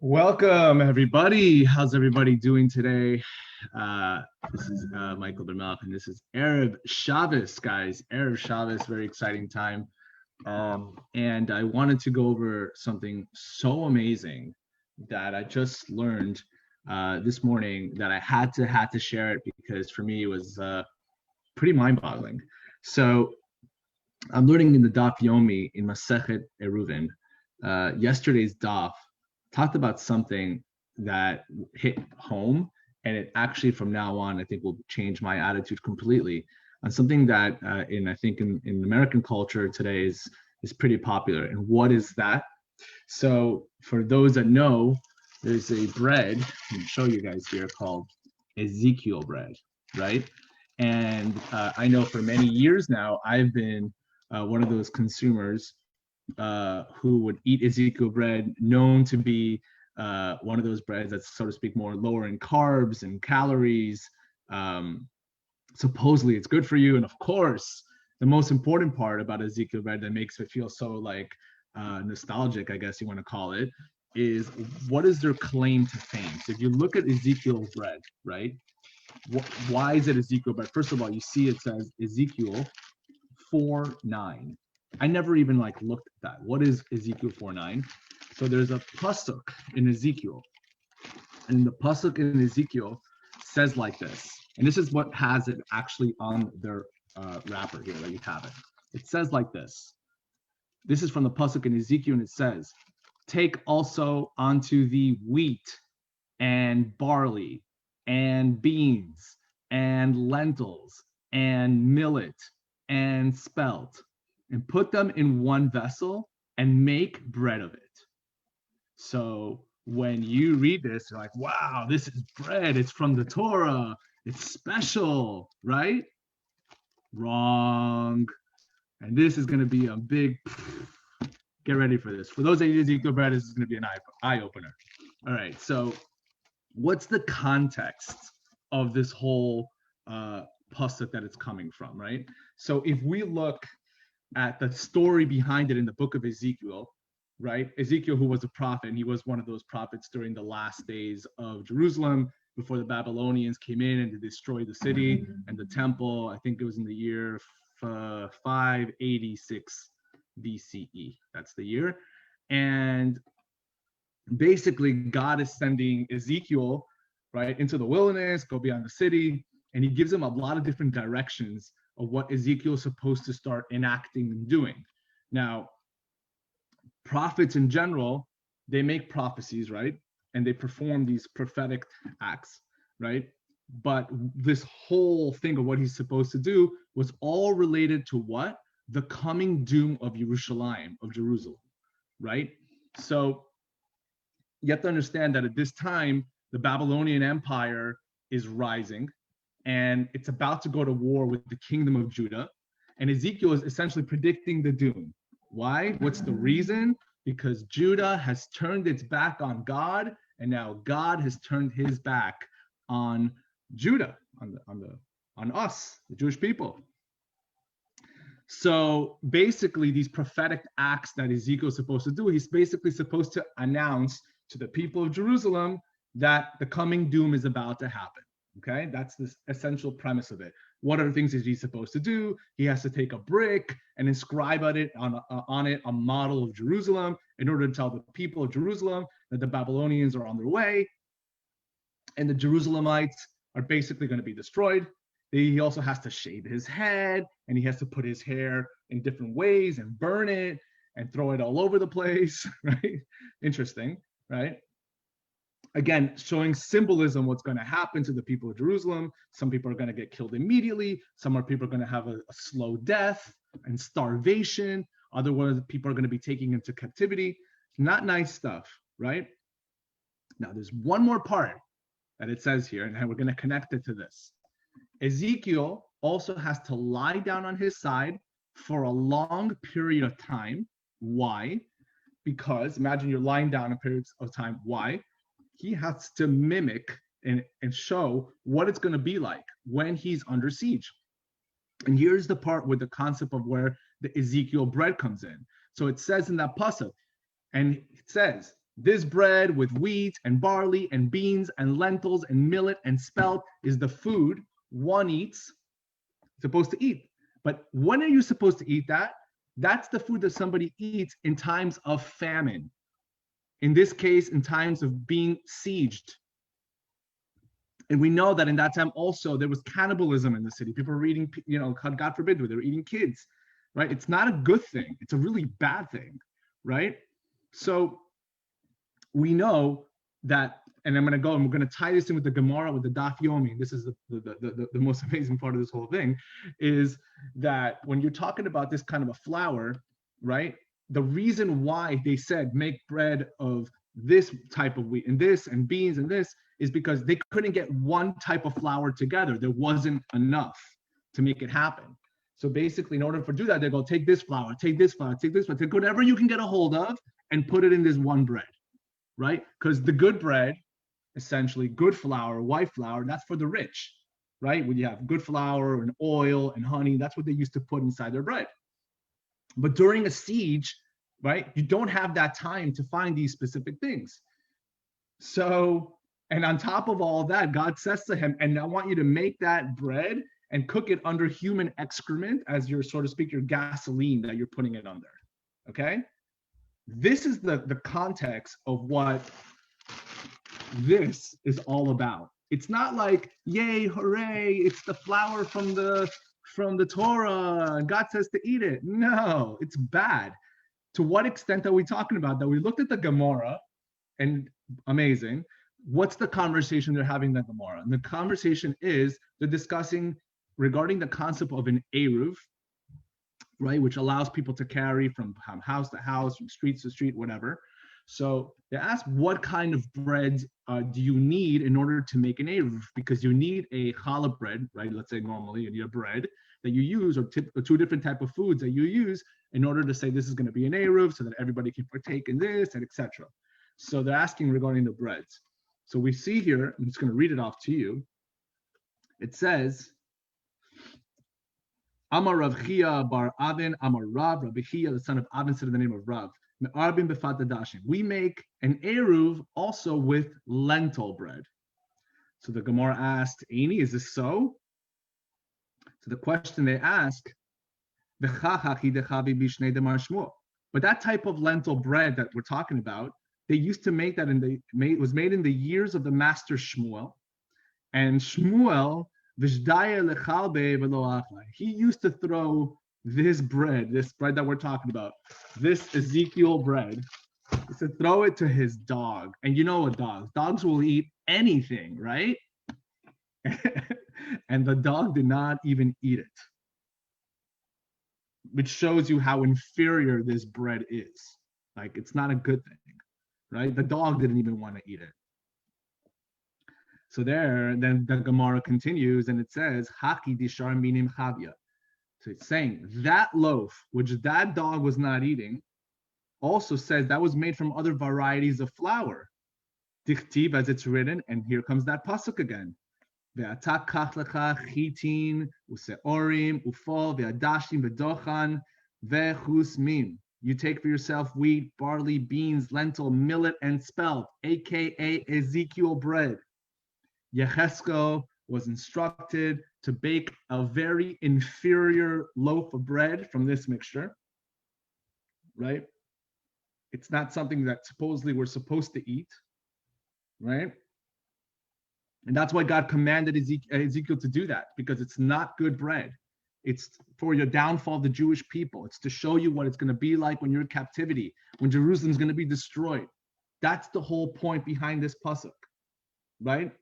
Welcome, everybody. How's everybody doing today? This is Michael Benmeleh, and this is Erev Shabbos, guys. Erev Shabbos, very exciting time. And I wanted to go over something so amazing that I just learned this morning that I had to share it because for me it was pretty mind-boggling. So I'm learning in the Daf Yomi in Masechet Eruvin. Yesterday's Daf talked about something that hit home, and it actually from now on I think will change my attitude completely on something that I think in American culture today is pretty popular. And what is that? So for those that know, there's a bread I'm show you guys here called Ezekiel bread, right? And I know for many years now I've been one of those consumers who would eat Ezekiel bread, known to be one of those breads that's, so to speak, more lower in carbs and calories. Supposedly it's good for you. And of course, the most important part about Ezekiel bread that makes it feel so like nostalgic, I guess you want to call it, is what is their claim to fame? So if you look at Ezekiel bread, right? Why is it Ezekiel bread? First of all, you see it says Ezekiel 4:9. I never even looked at that. What is Ezekiel 4:9? So there's a pasuk in Ezekiel, and the pasuk in Ezekiel says like this, and this is what has it actually on their wrapper here that you have it. It says like this. This is from the pasuk in Ezekiel, and it says, "Take also unto thee wheat and barley and beans and lentils and millet and spelt, and put them in one vessel and make bread of it." So when you read this, you're like, wow, this is bread. It's from the Torah. It's special, right? Wrong. And this is going to be a big, get ready for this. For those that eat Ezekiel bread, this is going to be an eye opener. All right. So what's the context of this whole pasuk that it's coming from, right? So if we look at the story behind it in the book of Ezekiel, right? Ezekiel, who was a prophet, and he was one of those prophets during the last days of Jerusalem before the Babylonians came in and destroyed the city and the temple. I think it was in the year 586 BCE. That's the year. And basically, God is sending Ezekiel, right, into the wilderness, go beyond the city, and he gives him a lot of different directions of what Ezekiel is supposed to start enacting and doing. Now, prophets in general, they make prophecies, right? And they perform these prophetic acts, right? But this whole thing of what he's supposed to do was all related to what? The coming doom of Yerushalayim, of Jerusalem, right? So you have to understand that at this time, the Babylonian Empire is rising, and it's about to go to war with the kingdom of Judah. And Ezekiel is essentially predicting the doom. Why? What's the reason? Because Judah has turned its back on God, and now God has turned his back on Judah, on us, the Jewish people. So basically, these prophetic acts that Ezekiel is supposed to do, he's basically supposed to announce to the people of Jerusalem that the coming doom is about to happen. Okay, that's the essential premise of it. What are the things that he's supposed to do? He has to take a brick and inscribe on it a model of Jerusalem in order to tell the people of Jerusalem that the Babylonians are on their way, and the Jerusalemites are basically going to be destroyed. He also has to shave his head, and he has to put his hair in different ways and burn it and throw it all over the place, right? Interesting, right? Again, showing symbolism what's going to happen to the people of Jerusalem. Some people are going to get killed immediately. Some people are going to have a slow death and starvation. Other ones, people are going to be taken into captivity. Not nice stuff, right? Now, there's one more part that it says here, and we're going to connect it to this. Ezekiel also has to lie down on his side for a long period of time. Why? Because imagine you're lying down in periods of time. Why? He has to mimic and show what it's going to be like when he's under siege. And here's the part with the concept of where the Ezekiel bread comes in. So it says in that pasuk, and it says, This bread with wheat and barley and beans and lentils and millet and spelt is the food one eats, supposed to eat. But when are you supposed to eat that? That's the food that somebody eats in times of famine. In this case, in times of being sieged. And we know that in that time also there was cannibalism in the city. People were eating, God forbid, they were eating kids, right? It's not a good thing. It's a really bad thing, right? So we know that, and we're going to tie this in with the Gemara, with the Daf Yomi. This is the most amazing part of this whole thing, is that when you're talking about this kind of a flour, right? The reason why they said make bread of this type of wheat and this and beans and this is because they couldn't get one type of flour together. There wasn't enough to make it happen. So basically, in order to do that, they go take this flour, take this flour, take this flour, take whatever you can get a hold of and put it in this one bread, right? Because the good bread, essentially good flour, white flour, that's for the rich, right? When you have good flour and oil and honey, that's what they used to put inside their bread. But during a siege, right, you don't have that time to find these specific things. So, and on top of all that, God says to him, and I want you to make that bread and cook it under human excrement as your, so to speak, your gasoline that you're putting it under, okay? This is the context of what this is all about. It's not like, yay, hooray, it's the flour from the Torah, God says to eat it. No, it's bad. To what extent are we talking about that? We looked at the Gemara, and amazing. What's the conversation they're having in the Gemara? And the conversation is they're discussing regarding the concept of an Eruv, right, which allows people to carry from house to house, from street to street, whatever. So they ask, what kind of bread do you need in order to make an Eruv? Because you need a challah bread, right? Let's say normally you need a bread that you use, or two different type of foods that you use in order to say this is going to be an Eruv so that everybody can partake in this, and etc. So they're asking regarding the breads. So we see here, I'm just going to read it off to you. It says, Amar Rav Chia bar Avin, Amar Rabbi Chia, the son of Avin, said in the name of Rav, we make an Eruv also with lentil bread. So the Gemara asked, Aini, is this so? So the question they ask, but that type of lentil bread that we're talking about, they used to make that, it was made in the years of the master Shmuel. And Shmuel, he used to throw this bread that we're talking about, this Ezekiel bread, he used to throw it to his dog. And you know what dogs will eat anything, right? And the dog did not even eat it, which shows you how inferior this bread is. Like, it's not a good thing, right? The dog didn't even want to eat it. So then the Gemara continues and it says, Haki dishar minim chavya. So it's saying that loaf, which that dog was not eating, also says that was made from other varieties of flour. Dichtib, as it's written, and here comes that pasuk again. Ve'ata kach lecha chitin useorim ufol ve'adashim ve'dochan ve'chusmin. You take for yourself wheat, barley, beans, lentil, millet, and spelt, aka Ezekiel bread. Yecheskel was instructed to bake a very inferior loaf of bread from this mixture, right? It's not something that supposedly we're supposed to eat, right? And that's why God commanded Ezekiel to do that, because it's not good bread. It's for your downfall of the Jewish people. It's to show you what it's going to be like when you're in captivity, when Jerusalem's going to be destroyed. That's the whole point behind this pasuk, right?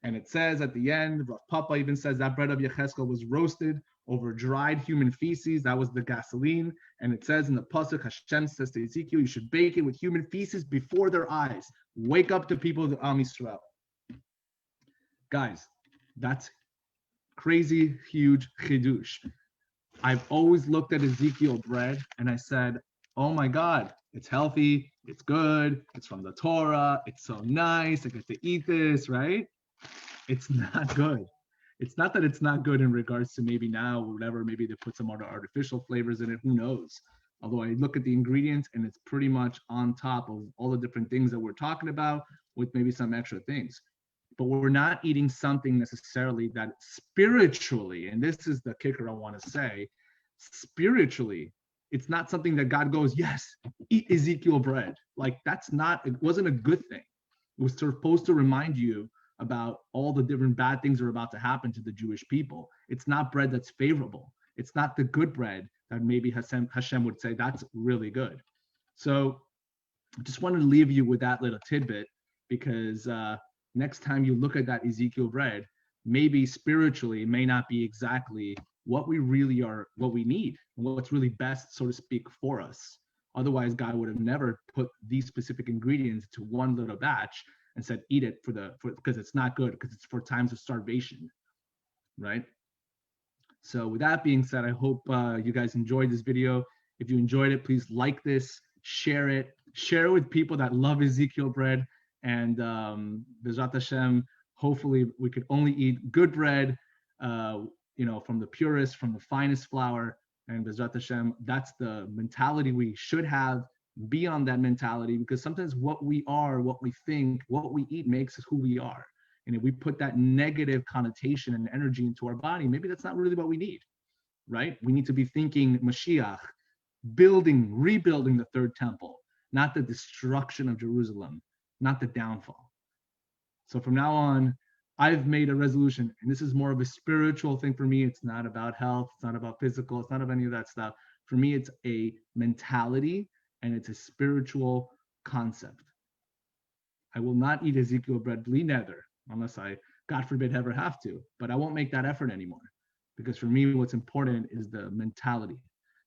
And it says at the end, Rav Papa even says that bread of Yecheskel was roasted over dried human feces. That was the gasoline. And it says in the pasuk, Hashem says to Ezekiel, you should bake it with human feces before their eyes. Wake up the people of Am Yisrael. Guys, that's crazy, huge chidush. I've always looked at Ezekiel bread and I said, oh my God, it's healthy, it's good, it's from the Torah, it's so nice, I get to eat this, right? It's not good. It's not that it's not good in regards to maybe now or whatever, maybe they put some other artificial flavors in it, who knows? Although I look at the ingredients and it's pretty much on top of all the different things that we're talking about with maybe some extra things. But we're not eating something necessarily that spiritually, and this is the kicker I want to say, spiritually, it's not something that God goes, yes, eat Ezekiel bread. Like that's not, it wasn't a good thing. It was supposed to remind you about all the different bad things that are about to happen to the Jewish people. It's not bread that's favorable. It's not the good bread that maybe Hashem would say that's really good. So I just wanted to leave you with that little tidbit, because next time you look at that Ezekiel bread, maybe spiritually it may not be exactly what we really are, what we need, what's really best, so to speak, for us. Otherwise, God would have never put these specific ingredients to one little batch and said, eat it because it's not good, because it's for times of starvation, right? So with that being said, I hope you guys enjoyed this video. If you enjoyed it, please like this, share it with people that love Ezekiel bread. And B'ezrat Hashem, hopefully we could only eat good bread, from the purest, from the finest flour. And B'ezrat Hashem, that's the mentality we should have. Be on that mentality, because sometimes what we are, what we think, what we eat makes us who we are. And if we put that negative connotation and energy into our body, maybe that's not really what we need, right? We need to be thinking Mashiach, rebuilding the third temple, not the destruction of Jerusalem, not the downfall. So from now on, I've made a resolution, and this is more of a spiritual thing for me. It's not about health. It's not about physical. It's not about any of that stuff. For me, it's a mentality and it's a spiritual concept. I will not eat Ezekiel bread bli neder, unless I, God forbid, ever have to. But I won't make that effort anymore, because for me, what's important is the mentality,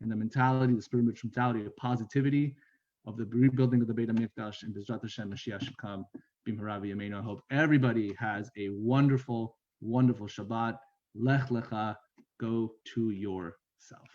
and the mentality, the spiritual mentality of positivity, of the rebuilding of the Beit HaMikdash, and B'ezrat Hashem, Mashiach should come. B'mehera v'yameinu. I hope everybody has a wonderful, wonderful Shabbat. Lech lecha, go to yourself.